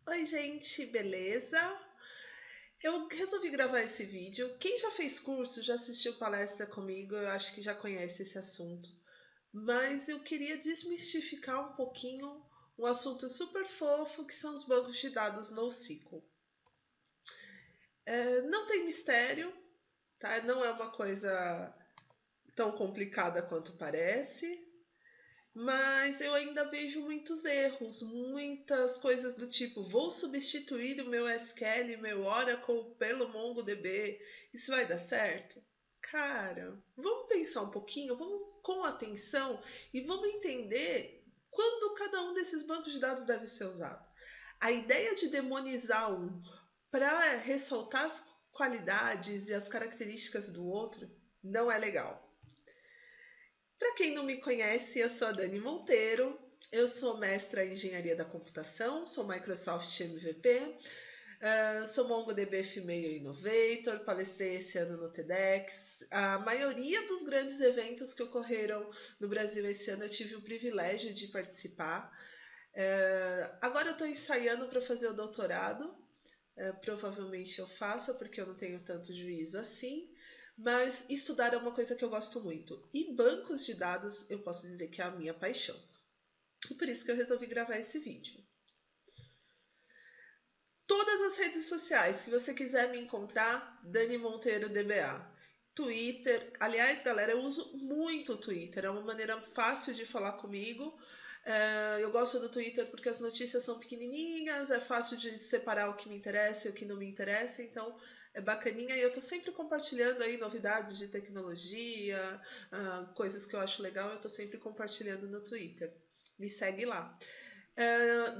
Oi, gente, beleza? Eu resolvi gravar esse vídeo. Quem já fez curso, já assistiu palestra comigo, eu acho que já conhece esse assunto. Mas eu queria desmistificar um pouquinho um assunto super fofo que são os bancos de dados NoSQL. Não tem mistério, tá? Não é uma coisa tão complicada quanto parece. Mas eu ainda vejo muitos erros, muitas coisas do tipo, vou substituir o meu SQL, meu Oracle pelo MongoDB. Isso vai dar certo? Cara, vamos pensar um pouquinho, vamos com atenção e vamos entender quando cada um desses bancos de dados deve ser usado. A ideia de demonizar um para ressaltar as qualidades e as características do outro não é legal. Para quem não me conhece, eu sou a Dani Monteiro, eu sou mestra em Engenharia da Computação, sou Microsoft MVP, sou MongoDB Female Innovator, palestrei esse ano no TEDx. A maioria dos grandes eventos que ocorreram no Brasil esse ano eu tive o privilégio de participar. Agora eu estou ensaiando para fazer o doutorado, provavelmente eu faça, porque eu não tenho tanto juízo assim. Mas estudar é uma coisa que eu gosto muito. E bancos de dados eu posso dizer que é a minha paixão. E por isso que eu resolvi gravar esse vídeo. Todas as redes sociais que você quiser me encontrar, Dani Monteiro DBA. Twitter, aliás, galera, eu uso muito o Twitter, é uma maneira fácil de falar comigo. Eu gosto do Twitter porque as notícias são pequenininhas, é fácil de separar o que me interessa e o que não me interessa, então é bacaninha e eu tô sempre compartilhando aí novidades de tecnologia, coisas que eu acho legal, eu tô sempre compartilhando no Twitter. Me segue lá.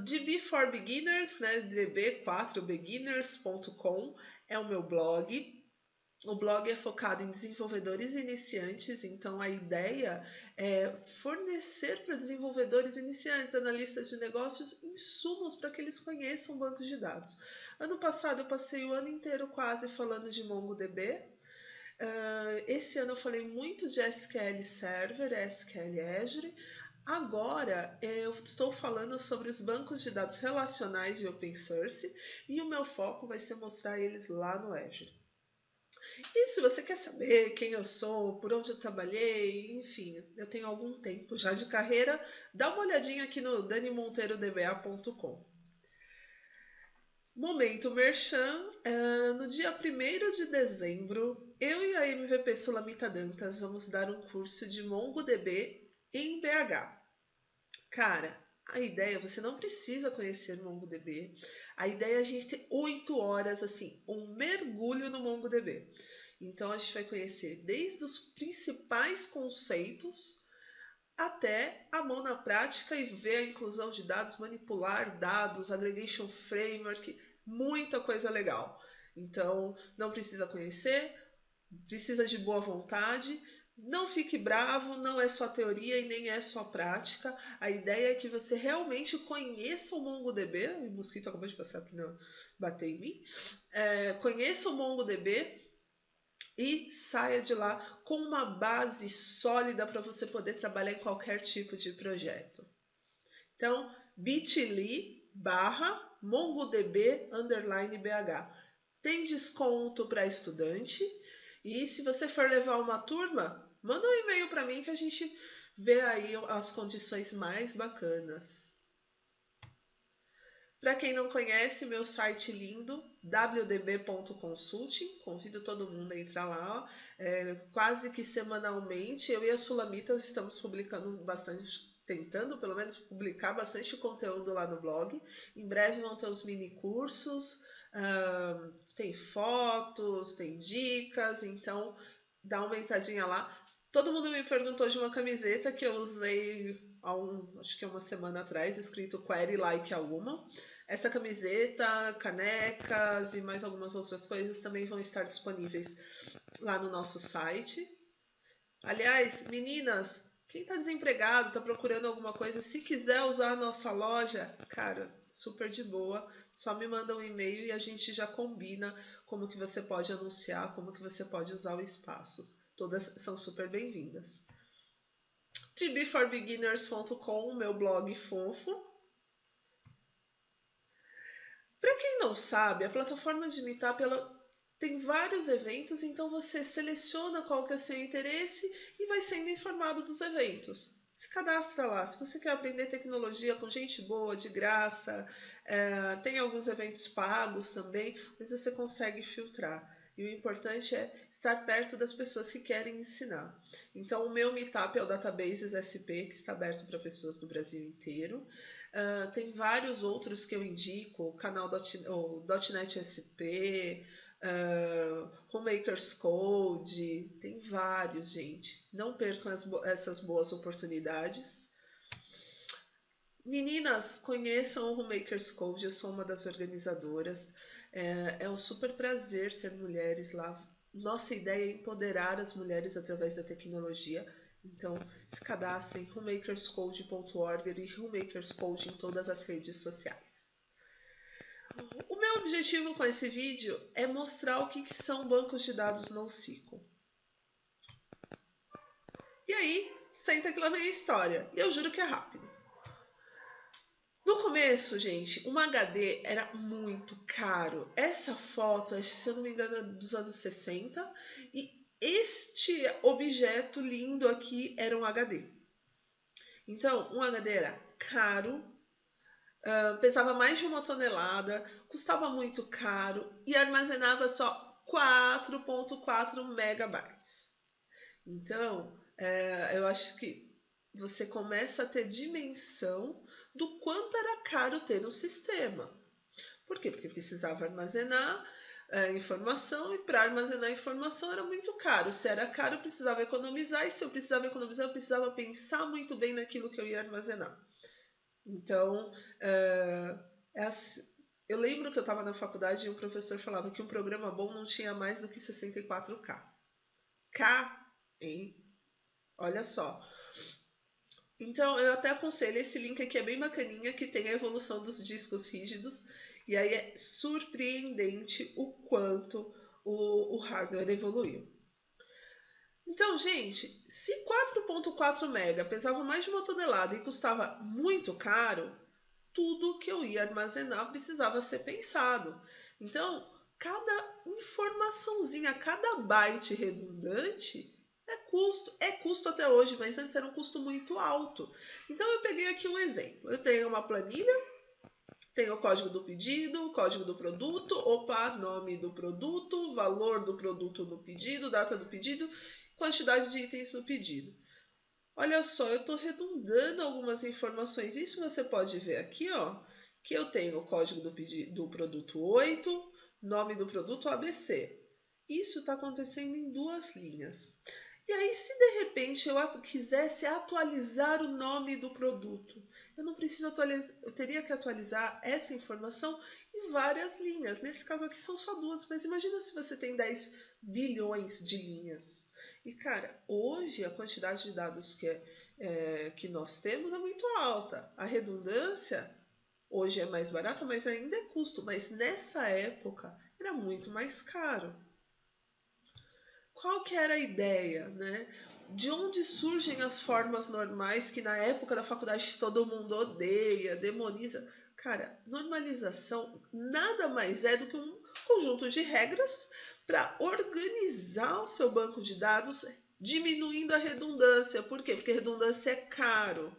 DB for Beginners, né, db4beginners.com é o meu blog. O blog é focado em desenvolvedores iniciantes, então a ideia é fornecer para desenvolvedores iniciantes, analistas de negócios, insumos para que eles conheçam bancos de dados. Ano passado eu passei o ano inteiro quase falando de MongoDB. Esse ano eu falei muito de SQL Server, SQL Azure. Agora eu estou falando sobre os bancos de dados relacionais de open source e o meu foco vai ser mostrar eles lá no Azure. E se você quer saber quem eu sou, por onde eu trabalhei, enfim, eu tenho algum tempo já de carreira, dá uma olhadinha aqui no danimonteiro.dba.com. Momento Merchan, no dia 1º de dezembro, eu e a MVP Sulamita Dantas vamos dar um curso de MongoDB em BH. Cara, a ideia, você não precisa conhecer MongoDB. A ideia é a gente ter 8 horas, assim, um mergulho no MongoDB. Então a gente vai conhecer desde os principais conceitos até a mão na prática e ver a inclusão de dados, manipular dados, aggregation framework, muita coisa legal. Então não precisa conhecer, precisa de boa vontade. Não fique bravo, não é só teoria e nem é só prática. A ideia é que você realmente conheça o MongoDB. O mosquito acabou de passar aqui, não bater em mim. Conheça o MongoDB e saia de lá com uma base sólida para você poder trabalhar em qualquer tipo de projeto. Então, bit.ly/mongodb_bh. Tem desconto para estudante. E se você for levar uma turma, manda um e-mail para mim que a gente vê aí as condições mais bacanas. Para quem não conhece, meu site lindo, wdb.consulting, convido todo mundo a entrar lá, quase que semanalmente. Eu e a Sulamita estamos publicando bastante, tentando pelo menos publicar bastante conteúdo lá no blog. Em breve vão ter os mini cursos, tem fotos, tem dicas, então dá uma entradinha lá. Todo mundo me perguntou de uma camiseta que eu usei acho que uma semana atrás, escrito Query Like a Woman. Essa camiseta, canecas e mais algumas outras coisas também vão estar disponíveis lá no nosso site. Aliás, meninas, quem está desempregado, está procurando alguma coisa, se quiser usar a nossa loja, cara, super de boa, só me manda um e-mail e a gente já combina como que você pode anunciar, como que você pode usar o espaço. Todas são super bem-vindas. tbforbeginners.com, meu blog fofo. não sabe, a plataforma de Meetup ela tem vários eventos, então você seleciona qual que é o seu interesse e vai sendo informado dos eventos. Se cadastra lá. Se você quer aprender tecnologia com gente boa, de graça, tem alguns eventos pagos também, mas você consegue filtrar. E o importante é estar perto das pessoas que querem ensinar. Então, o meu Meetup é o Databases SP, que está aberto para pessoas do Brasil inteiro. Tem vários outros que eu indico, o canal .NET SP, Homemakers Code, tem vários, gente. Não percam essas boas oportunidades. Meninas, conheçam o Homemakers Code, eu sou uma das organizadoras. É um super prazer ter mulheres lá. Nossa ideia é empoderar as mulheres através da tecnologia. Então, se cadastrem em homakerscode.org e Homakerscode em todas as redes sociais. O meu objetivo com esse vídeo é mostrar o que são bancos de dados NoSQL. E aí, senta que lá vem a história. E eu juro que é rápido. No começo, gente, um HD era muito caro. Essa foto, se eu não me engano, é dos anos 60. E este objeto lindo aqui era um HD. Então, um HD era caro, pesava mais de 1 tonelada, custava muito caro e armazenava só 4.4 megabytes. Então, eu acho que você começa a ter dimensão do quanto era caro ter um sistema. Por quê? Porque precisava armazenar informação e para armazenar informação era muito caro. Se era caro, eu precisava economizar e se eu precisava economizar, eu precisava pensar muito bem naquilo que eu ia armazenar. Então, eu lembro que eu estava na faculdade e um professor falava que um programa bom não tinha mais do que 64K. K, hein? Olha só. Então, eu até aconselho, esse link aqui é bem bacaninha, que tem a evolução dos discos rígidos. E aí é surpreendente o quanto o hardware evoluiu. Então, gente, se 4.4 mega pesava mais de 1 tonelada e custava muito caro, tudo que eu ia armazenar precisava ser pensado. Então, cada informaçãozinha, cada byte redundante é custo até hoje, mas antes era um custo muito alto. Então, eu peguei aqui um exemplo. Eu tenho uma planilha, tenho o código do pedido, o código do produto, nome do produto, valor do produto no pedido, data do pedido, quantidade de itens no pedido. Olha só, eu estou redundando algumas informações. Isso você pode ver aqui, ó, que eu tenho o código do produto 8, nome do produto ABC. Isso está acontecendo em 2 linhas. E aí, se de repente eu quisesse atualizar o nome do produto, eu não preciso atualizar, eu teria que atualizar essa informação em várias linhas. Nesse caso aqui são só 2, mas imagina se você tem 10 bilhões de linhas. E, cara, hoje a quantidade de dados que nós temos é muito alta. A redundância hoje é mais barata, mas ainda é custo. Mas nessa época era muito mais caro. Qual que era a ideia, né? De onde surgem as formas normais que na época da faculdade todo mundo odeia, demoniza? Cara, normalização nada mais é do que um conjunto de regras para organizar o seu banco de dados, diminuindo a redundância. Por quê? Porque redundância é caro.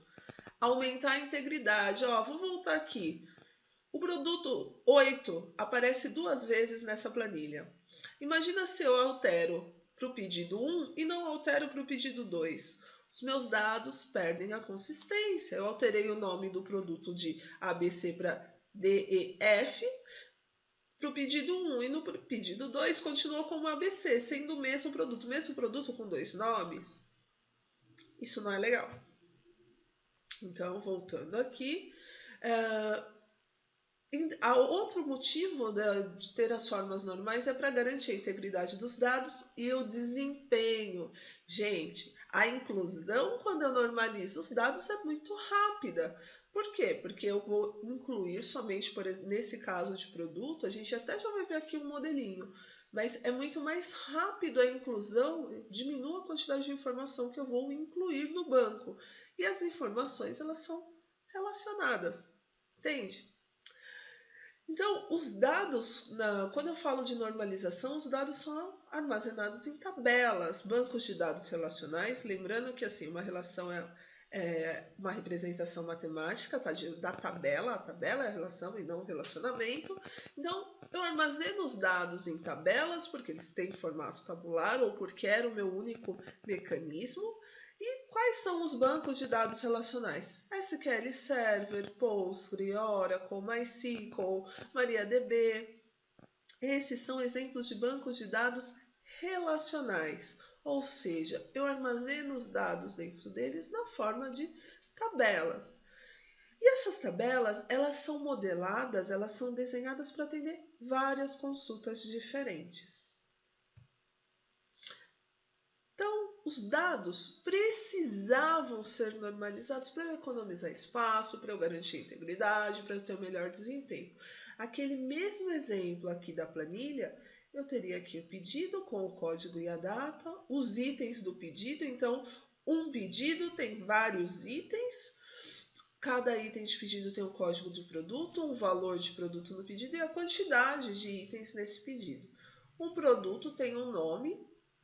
Aumentar a integridade. Vou voltar aqui. O produto 8 aparece 2 vezes nessa planilha. Imagina se eu altero para o pedido 1 e não altero para o pedido 2. Os meus dados perdem a consistência. Eu alterei o nome do produto de ABC para DEF para o pedido 1 e no pedido 2 continuou como ABC, sendo o mesmo produto com 2 nomes. Isso não é legal. Então, voltando aqui, outro motivo de ter as formas normais é para garantir a integridade dos dados e o desempenho. Gente, a inclusão, quando eu normalizo os dados, é muito rápida. Por quê? Porque eu vou incluir somente, nesse caso de produto, a gente até já vai ver aqui um modelinho, mas é muito mais rápido a inclusão, diminui a quantidade de informação que eu vou incluir no banco. E as informações, elas são relacionadas, entende? Então, os dados, quando eu falo de normalização, os dados são armazenados em tabelas, bancos de dados relacionais. Lembrando que assim, uma relação é uma representação matemática, tá, da tabela, a tabela é a relação e não o relacionamento. Então, eu armazeno os dados em tabelas porque eles têm formato tabular ou porque era o meu único mecanismo. E quais são os bancos de dados relacionais? SQL Server, Postgre, Oracle, MySQL, MariaDB. Esses são exemplos de bancos de dados relacionais, ou seja, eu armazeno os dados dentro deles na forma de tabelas. E essas tabelas, elas são modeladas, elas são desenhadas para atender várias consultas diferentes. Então, os dados precisavam ser normalizados para eu economizar espaço, para eu garantir a integridade, para eu ter o melhor desempenho. Aquele mesmo exemplo aqui da planilha, eu teria aqui o pedido com o código e a data, os itens do pedido. Então, um pedido tem vários itens, cada item de pedido tem um código de produto, um valor de produto no pedido e a quantidade de itens nesse pedido. Um produto tem um nome,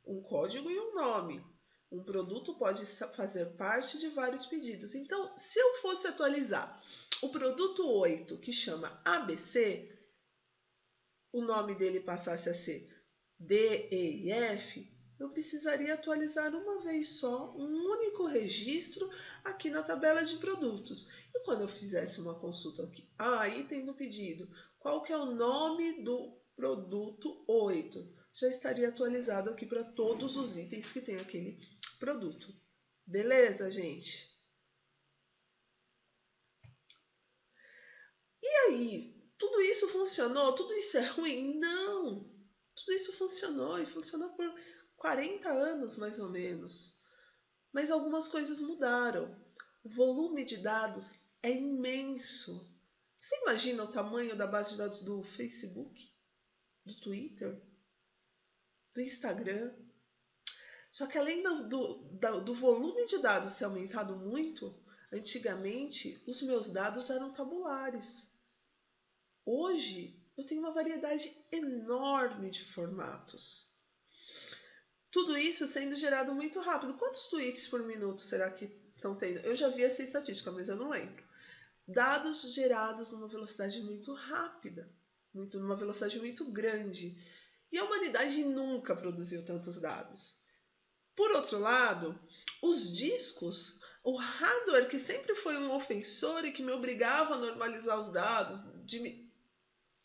um código e um nome. Um produto pode fazer parte de vários pedidos. Então, se eu fosse atualizar o produto 8, que chama ABC, o nome dele passasse a ser D, E e F, eu precisaria atualizar uma vez só, um único registro aqui na tabela de produtos. E quando eu fizesse uma consulta aqui, item do pedido, qual que é o nome do produto 8? Já estaria atualizado aqui para todos os itens que tem aquele produto. Beleza, gente? E aí, tudo isso funcionou? Tudo isso é ruim? Não! Tudo isso funcionou e funcionou por 40 anos, mais ou menos. Mas algumas coisas mudaram. O volume de dados é imenso. Você imagina o tamanho da base de dados do Facebook, do Twitter, do Instagram? Só que além do volume de dados ter aumentado muito, antigamente os meus dados eram tabulares. Hoje eu tenho uma variedade enorme de formatos. Tudo isso sendo gerado muito rápido. Quantos tweets por minuto será que estão tendo? Eu já vi essa estatística, mas eu não lembro. Dados gerados numa velocidade muito rápida, numa velocidade muito grande. E a humanidade nunca produziu tantos dados. Por outro lado, os discos, o hardware que sempre foi um ofensor e que me obrigava a normalizar os dados,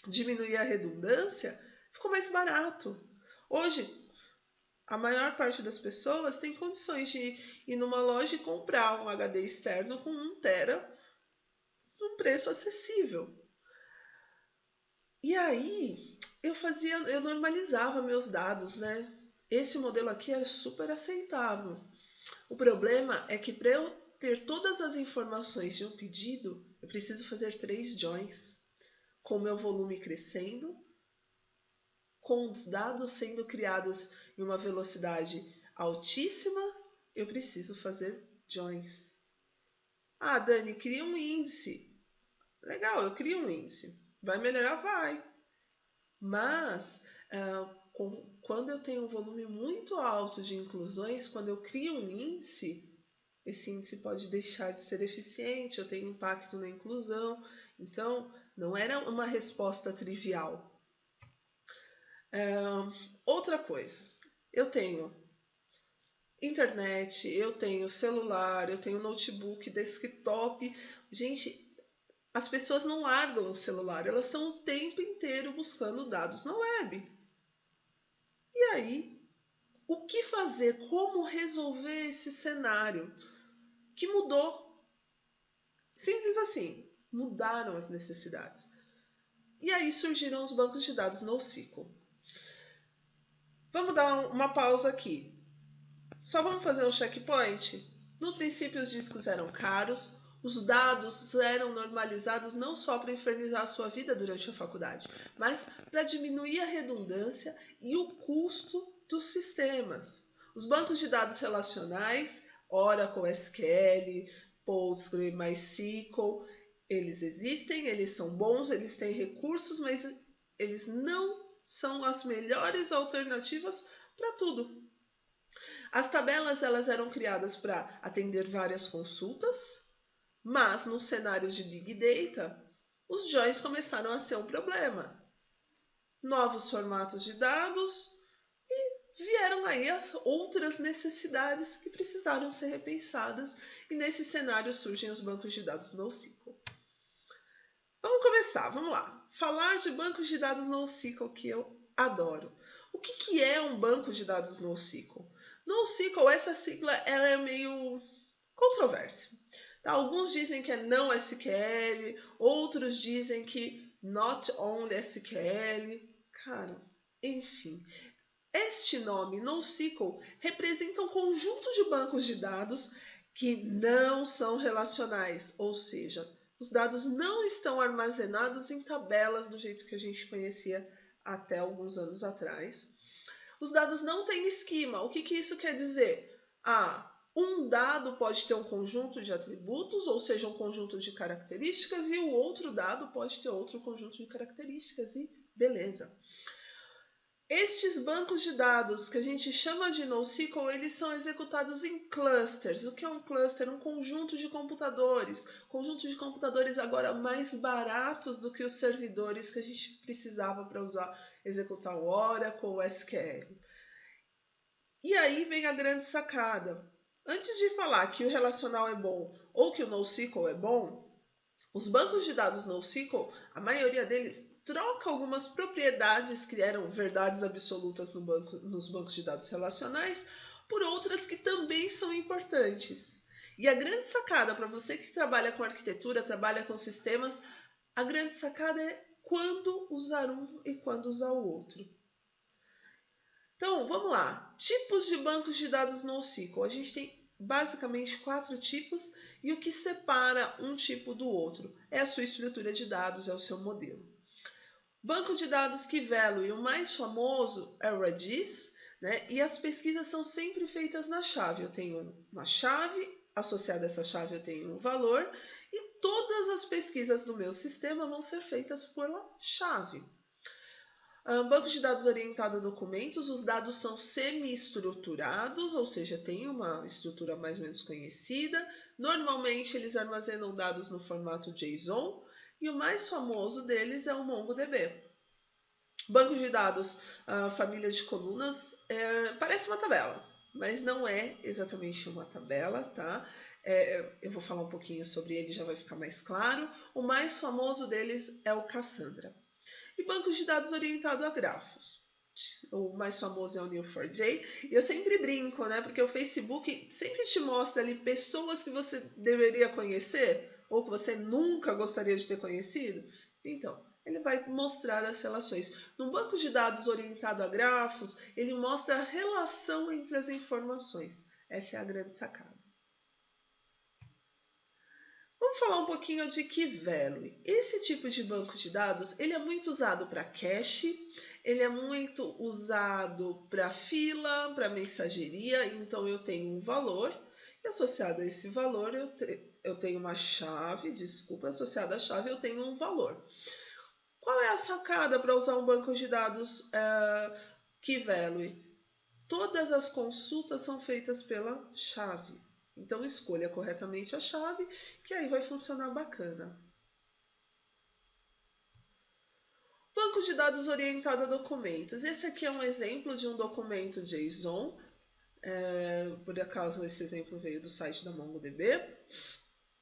diminuir a redundância, ficou mais barato. Hoje, a maior parte das pessoas tem condições de ir numa loja e comprar um HD externo com 1 tera num preço acessível. E aí, eu normalizava meus dados, né? Esse modelo aqui é super aceitável. O problema é que para eu ter todas as informações de um pedido, eu preciso fazer 3 joins, com o meu volume crescendo, com os dados sendo criados em uma velocidade altíssima, eu preciso fazer joins. Dani, cria um índice. Legal, eu crio um índice. Vai melhorar? Vai. Mas, quando eu tenho um volume muito alto de inclusões, quando eu crio um índice, esse índice pode deixar de ser eficiente, eu tenho impacto na inclusão. Então, não era uma resposta trivial. Outra coisa, eu tenho internet, eu tenho celular, eu tenho notebook, desktop. Gente, as pessoas não largam o celular, elas estão o tempo inteiro buscando dados na web. E aí, o que fazer? Como resolver esse cenário que mudou? Simples assim, mudaram as necessidades. E aí surgiram os bancos de dados NoSQL. Vamos dar uma pausa aqui. Só vamos fazer um checkpoint? No princípio, os discos eram caros, os dados eram normalizados não só para infernizar a sua vida durante a faculdade, mas para diminuir a redundância e o custo dos sistemas. Os bancos de dados relacionais, Oracle, SQL, Postgre, MySQL, Eles existem, eles são bons, eles têm recursos, mas eles não são as melhores alternativas para tudo. As tabelas elas eram criadas para atender várias consultas, mas no cenário de Big Data, os joins começaram a ser um problema. Novos formatos de dados e vieram aí outras necessidades que precisaram ser repensadas, e nesse cenário surgem os bancos de dados NoSQL. Vamos começar, vamos lá. Falar de bancos de dados NoSQL, que eu adoro. O que é um banco de dados NoSQL? NoSQL, essa sigla, ela é meio controversa. Tá? Alguns dizem que é não SQL, outros dizem que not only SQL. Cara, enfim. Este nome, NoSQL, representa um conjunto de bancos de dados que não são relacionais, ou seja, os dados não estão armazenados em tabelas do jeito que a gente conhecia até alguns anos atrás. Os dados não têm esquema. O que isso quer dizer? Um dado pode ter um conjunto de atributos, ou seja, um conjunto de características, e o outro dado pode ter outro conjunto de características, e beleza. Estes bancos de dados que a gente chama de NoSQL, eles são executados em clusters. O que é um cluster? Um conjunto de computadores. Conjunto de computadores agora mais baratos do que os servidores que a gente precisava para executar o Oracle, o SQL. E aí vem a grande sacada. Antes de falar que o relacional é bom ou que o NoSQL é bom, os bancos de dados NoSQL, a maioria deles troca algumas propriedades que eram verdades absolutas nos bancos de dados relacionais por outras que também são importantes. E a grande sacada para você que trabalha com arquitetura, trabalha com sistemas, a grande sacada é quando usar um e quando usar o outro. Então, vamos lá. Tipos de bancos de dados NoSQL. A gente tem basicamente 4 tipos, e o que separa um tipo do outro é a sua estrutura de dados, é o seu modelo. Banco de dados Key-Value, o mais famoso é o Redis, né? E as pesquisas são sempre feitas na chave. Eu tenho uma chave, associada a essa chave eu tenho um valor, e todas as pesquisas do meu sistema vão ser feitas pela chave. Banco de dados orientado a documentos, os dados são semi-estruturados, ou seja, tem uma estrutura mais ou menos conhecida. Normalmente eles armazenam dados no formato JSON, e o mais famoso deles é o MongoDB. Banco de dados, família de colunas, parece uma tabela, mas não é exatamente uma tabela, tá? Eu vou falar um pouquinho sobre ele, já vai ficar mais claro. O mais famoso deles é o Cassandra. E bancos de dados orientado a grafos. O mais famoso é o Neo4j. E eu sempre brinco, né? Porque o Facebook sempre te mostra ali pessoas que você deveria conhecer ou que você nunca gostaria de ter conhecido. Então, ele vai mostrar as relações. No banco de dados orientado a grafos, ele mostra a relação entre as informações. Essa é a grande sacada. Vamos falar um pouquinho de Key-Value. Esse tipo de banco de dados, ele é muito usado para cache, ele é muito usado para fila, para mensageria. Então, eu tenho um valor e associado a esse valor eu tenho uma chave, associada à chave eu tenho um valor. Qual é a sacada para usar um banco de dados Key-Value? Todas as consultas são feitas pela chave. Então, escolha corretamente a chave, que aí vai funcionar bacana. Banco de dados orientado a documentos. Esse aqui é um exemplo de um documento JSON. Por acaso, esse exemplo veio do site da MongoDB.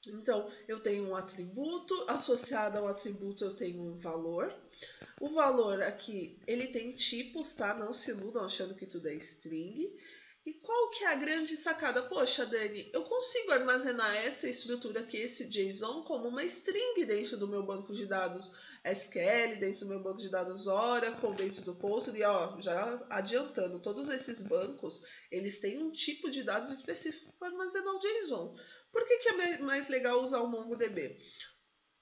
Então, eu tenho um atributo, associado ao atributo eu tenho um valor. O valor aqui, ele tem tipos, tá? Não se iludam achando que tudo é string. E qual que é a grande sacada? Poxa, Dani, eu consigo armazenar essa estrutura aqui, esse JSON, como uma string dentro do meu banco de dados SQL, dentro do meu banco de dados Oracle, dentro do Postgre. E ó, já adiantando, todos esses bancos, eles têm um tipo de dados específico para armazenar o JSON. Por que é mais legal usar o MongoDB?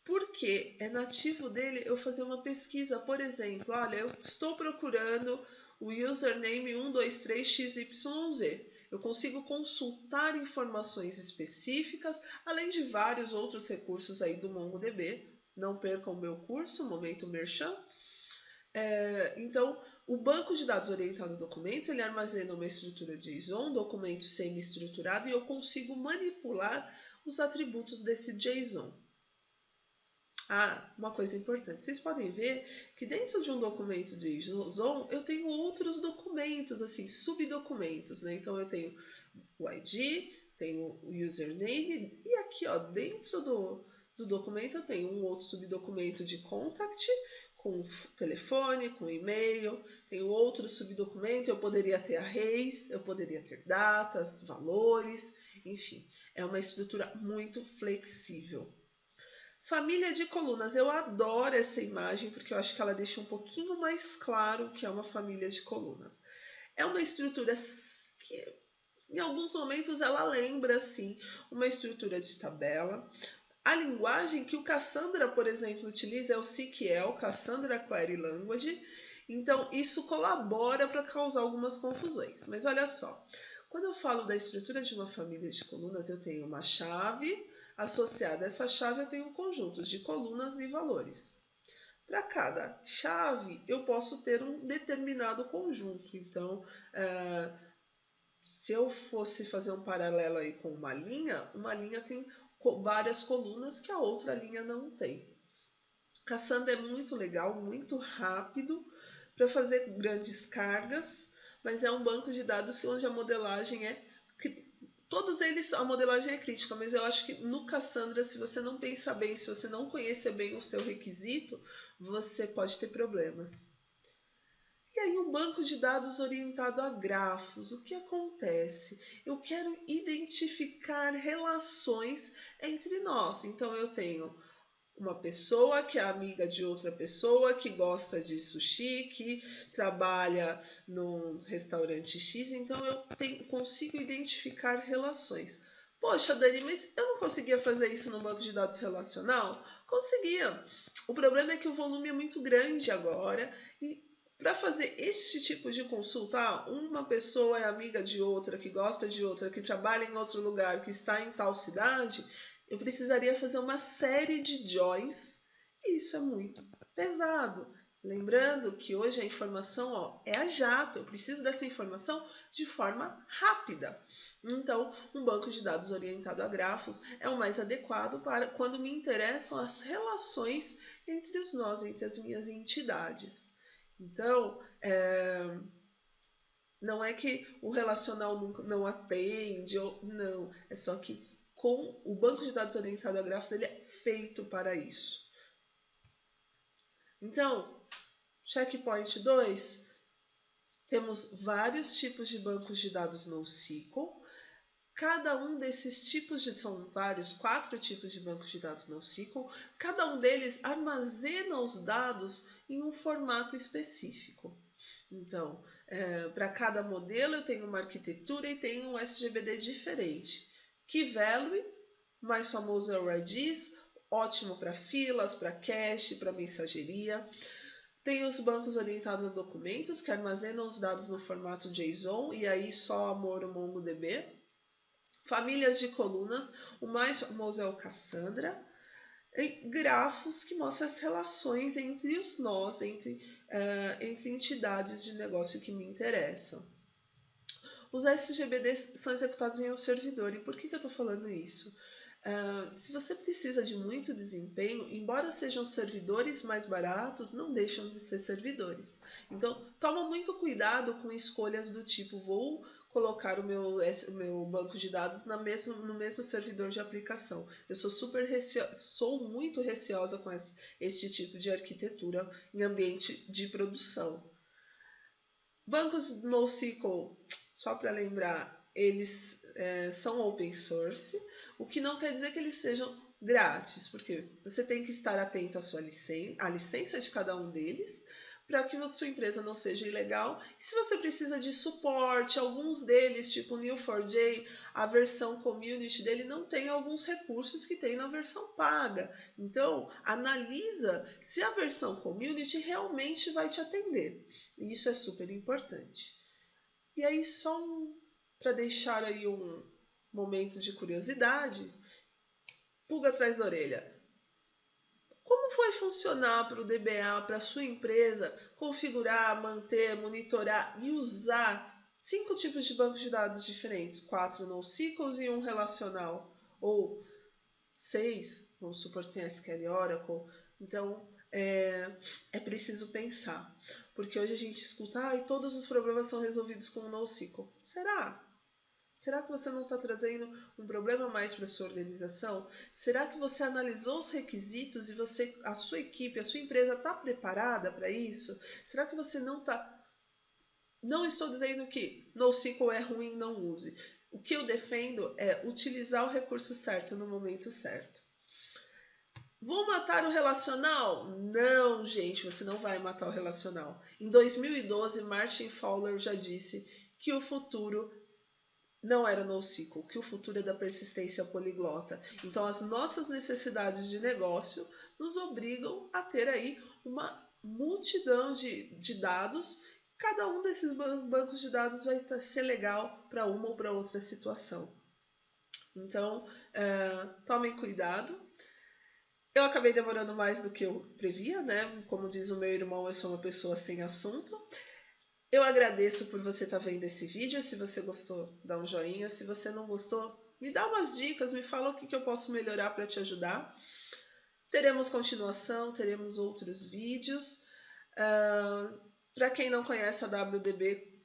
Porque é nativo dele eu fazer uma pesquisa. Por exemplo, olha, eu estou procurando o username 123XYZ. Eu consigo consultar informações específicas, além de vários outros recursos aí do MongoDB. Não percam o meu curso, Momento Merchan. Então, o banco de dados orientado a documentos, ele armazena uma estrutura JSON, documento semi-estruturado, e eu consigo manipular os atributos desse JSON. Uma coisa importante, vocês podem ver que dentro de um documento de JSON eu tenho outros documentos, assim, subdocumentos, né? Então eu tenho o ID, tenho o username, e aqui, ó, dentro do documento eu tenho um outro subdocumento de contact, com telefone, com e-mail, tenho outro subdocumento, eu poderia ter arrays, eu poderia ter datas, valores, enfim, é uma estrutura muito flexível. Família de colunas, eu adoro essa imagem porque eu acho que ela deixa um pouquinho mais claro o que é uma família de colunas. É uma estrutura que em alguns momentos ela lembra assim uma estrutura de tabela. A linguagem que o Cassandra, por exemplo, utiliza é o CQL, Cassandra Query Language. Então, isso colabora para causar algumas confusões. Mas olha só, quando eu falo da estrutura de uma família de colunas, eu tenho uma chave, associada a essa chave eu tenho conjuntos de colunas e valores. Para cada chave, eu posso ter um determinado conjunto. Então, se eu fosse fazer um paralelo aí com uma linha tem várias colunas que a outra linha não tem. Cassandra é muito legal, muito rápido para fazer grandes cargas, mas é um banco de dados onde a modelagem todos eles, a modelagem é crítica, mas eu acho que no Cassandra, se você não pensar bem, se você não conhecer bem o seu requisito, você pode ter problemas. E aí, um banco de dados orientado a grafos, o que acontece? Eu quero identificar relações entre nós. Então, eu tenho uma pessoa que é amiga de outra pessoa, que gosta de sushi, que trabalha num restaurante X, então eu consigo identificar relações. Poxa, Dani, mas eu não conseguia fazer isso no banco de dados relacional? Conseguia. O problema é que o volume é muito grande agora e para fazer este tipo de consulta, uma pessoa é amiga de outra, que gosta de outra, que trabalha em outro lugar, que está em tal cidade, eu precisaria fazer uma série de joins e isso é muito pesado. Lembrando que hoje a informação é a jato, eu preciso dessa informação de forma rápida. Então, um banco de dados orientado a grafos é o mais adequado para quando me interessam as relações entre os nós, entre as minhas entidades. Então, não é que o relacional não atende, não, é só que com o banco de dados orientado a grafos, ele é feito para isso. Então, checkpoint 2, temos vários tipos de bancos de dados NoSQL. Cada um desses tipos são 4 tipos de bancos de dados NoSQL. Cada um deles armazena os dados em um formato específico. Então, para cada modelo eu tenho uma arquitetura e tenho um SGBD diferente. Key Value, mais famoso é o Redis, ótimo para filas, para cache, para mensageria. Tem os bancos orientados a documentos, que armazenam os dados no formato JSON, e aí só amor o MongoDB. Famílias de colunas, o mais famoso é o Cassandra. E grafos que mostram as relações entre os nós, entre entidades de negócio que me interessam. Os SGBDs são executados em um servidor. E por que eu estou falando isso? Se você precisa de muito desempenho, embora sejam servidores mais baratos, não deixam de ser servidores. Então, toma muito cuidado com escolhas do tipo, vou colocar o meu banco de dados no mesmo servidor de aplicação. Eu sou muito receosa com este tipo de arquitetura em ambiente de produção. Bancos NoSQL, só para lembrar, eles são open source, o que não quer dizer que eles sejam grátis, porque você tem que estar atento à licença de cada um deles, para que a sua empresa não seja ilegal. E se você precisa de suporte, alguns deles, tipo o Neo4j, a versão community dele não tem alguns recursos que tem na versão paga. Então, analisa se a versão community realmente vai te atender. E isso é super importante. E aí, só para deixar aí um momento de curiosidade, pulga atrás da orelha. Como vai funcionar para o DBA, para a sua empresa, configurar, manter, monitorar e usar 5 tipos de bancos de dados diferentes? 4 NoSQL e 1 relacional. Ou 6, vamos supor que tem SQL e Oracle. Então, é preciso pensar. Porque hoje a gente escuta, todos os problemas são resolvidos com o NoSQL. Será? Será que você não está trazendo um problema mais para a sua organização? Será que você analisou os requisitos e a sua equipe, a sua empresa está preparada para isso? Será que você não está... Não estou dizendo que NoSQL é ruim, não use. O que eu defendo é utilizar o recurso certo no momento certo. Vou matar o relacional? Não, gente, você não vai matar o relacional. Em 2012, Martin Fowler já disse que o futuro não era NoSQL, que o futuro é da persistência poliglota. Então, as nossas necessidades de negócio nos obrigam a ter aí uma multidão de dados. Cada um desses bancos de dados vai ser legal para uma ou para outra situação. Então, tomem cuidado. Eu acabei demorando mais do que eu previa, né? Como diz o meu irmão, eu sou uma pessoa sem assunto. Eu agradeço por você estar vendo esse vídeo. Se você gostou, dá um joinha. Se você não gostou, me dá umas dicas, me fala o que eu posso melhorar para te ajudar. Teremos continuação, teremos outros vídeos. Para quem não conhece a WDB,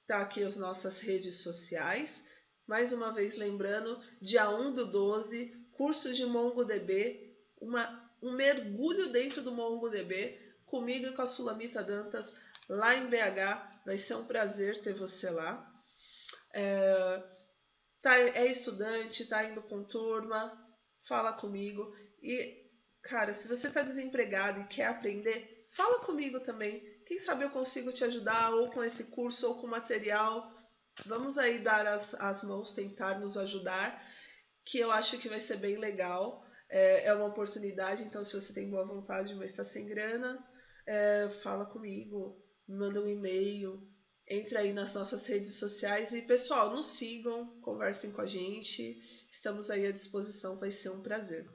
tá aqui as nossas redes sociais. Mais uma vez lembrando, dia 1/12, curso de MongoDB, um mergulho dentro do MongoDB, comigo e com a Sulamita Dantas, lá em BH. Vai ser um prazer ter você lá. É estudante, tá indo com turma, fala comigo. E, cara, se você tá desempregado e quer aprender, fala comigo também. Quem sabe eu consigo te ajudar, ou com esse curso, ou com material. Vamos aí dar as mãos, tentar nos ajudar, que eu acho que vai ser bem legal. É uma oportunidade, então se você tem boa vontade, mas está sem grana, fala comigo, me manda um e-mail, entra aí nas nossas redes sociais e, pessoal, nos sigam, conversem com a gente, estamos aí à disposição, vai ser um prazer.